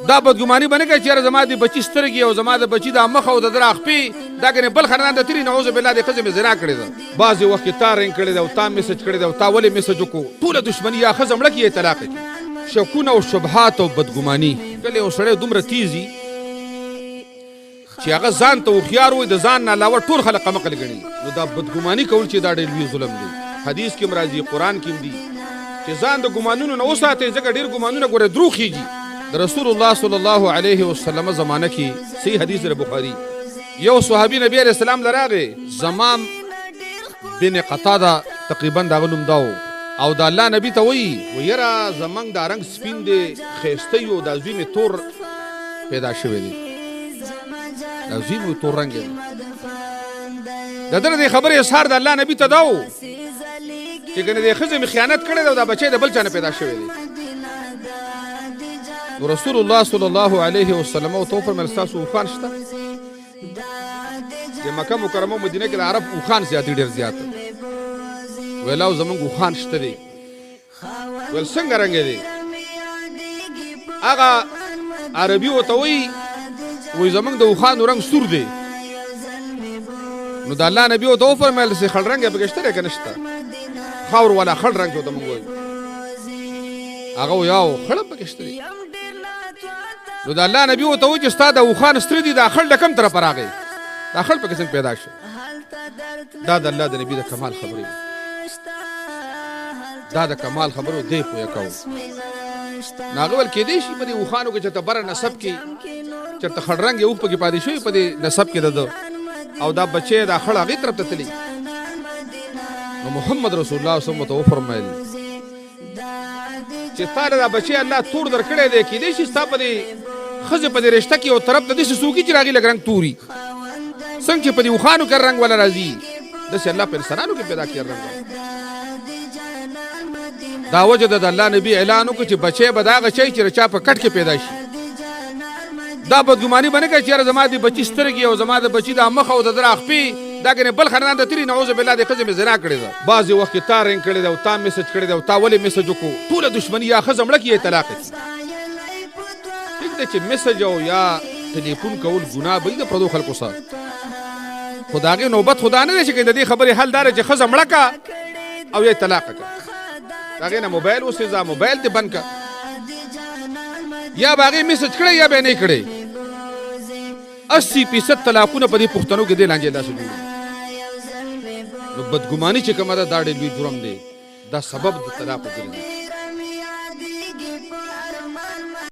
دا بدګماني باندې کوي چې زما د بچی سترګې او زما د بچی د مخ او د در اخپې دا کنه بل خاندان د تری نعوذ بالله د خزم زنا کړی دا بعضی وخت تا رنګ کړی دا او تا میسج کړی دا او تا ولې میسج وکړو ټول دښمنی یا خزم لکه یې طلاق کی شکونه او شبهات او بدګماني کله او سړی دومره تیزی چې هغه ځان ته خيار وي د ځان نه علاوه ټول خلک مقل غني نو دا بدګماني کول چې دا ډېر لوی ظلم دی حدیث کې مرাজি قران کې دی چې ځان د ګمانونو نه وساته ځکه ډېر ګمانونه ګوره دروخيږي د رسول الله صلی الله علیه وسلم زمانه کې صحیح حدیث بخاری یو صحابي نبی علیہ السلام لراغه زمام بن قتاده تقریبا دا غنوم داو او د الله نبی ته وی ويرا زمنګ دا رنگ سپین دی خيسته یو د ازوی می تور پیدا شوی دی د ازوی می تور رنگ دی د دې خبره اظهار د الله نبی ته داو چې کنه د خزم خیانت کړي دا بچي د بل چا نه پیدا شوی دی رسول الله صلی الله علیه وسلم او تو فرمایل تاسو خوان شته د مکه مکرمه مدینه کې د عرب خوان زیات ډیر زیات ویلاو زمونږ خوان شته دي ول څنګه رنگ دي هغه عربي او توي وې زمونږ د خوان رنگ سور دی نو د الله نبی او تو فرمایل چې خړ رنگ به کېشته کې نشته خاور ولا خړ رنگ ته مونږ وای هغه یو خړ به کېشته نو د الله نبی او ته وځي استاد او خان ستر دي د خړ لکم طرف راغی دا خړ په کیسه پیدا شو دا د الله د نبی د کمال خبرې دا د کمال خبرو دی په یکاو ناغول کې دي شي په دې وخانو کې چې ته بر نسب کې چې ته خړ رنگ یو په کې پادې شوی په دې نسب کې ده او دا بچي دا خړ هغه طرف ته تلی نو محمد رسول الله صلی الله علیه وسلم فرمایل چې تعالی دا بچي الله تور درکړې دی کې دي شي ستاسو په خزه په رشتہ کې او طرف د دې سوقي چې راغي لګرنګ توري څنګه چې په دې وخانو کې رنگ ولا راځي د الله په انسانانو کې پیدا کړ رنگ دا وجه د الله نبی اعلان وکړ چې بچي بداغه شي چې چا په کټ کې پیدا شي دا بدګماني باندې کوي چې زما دي بچي سترګي او زما د بچي د مخ او د در اخپې دا کنه بل خاندان د تری نعوذ بالله د خزم زنا کړی دا بعضی وخت تا رنگ کړی دا او تا میسج کړی دا او تا ولې میسج وکړو ټول دښمنی یا خزم لکه یې طلاق کی چې میسج او یا ټلیفون کول ګناه به د پردو خلکو سره خدای نوبت خدا نه شي کړي د دې خبره حل دار چې خزم لکه او یې طلاق کا هغه نه موبایل اوسې موبایل ته بند کا یا باغې میسج کړی یا به نه کړی 80% طلاقونه په دې پښتنو کې دي لانجه داسې دي نو بدګماني چې کومه دا ډېر لوی جرم دی دا سبب د طلاق ګرځي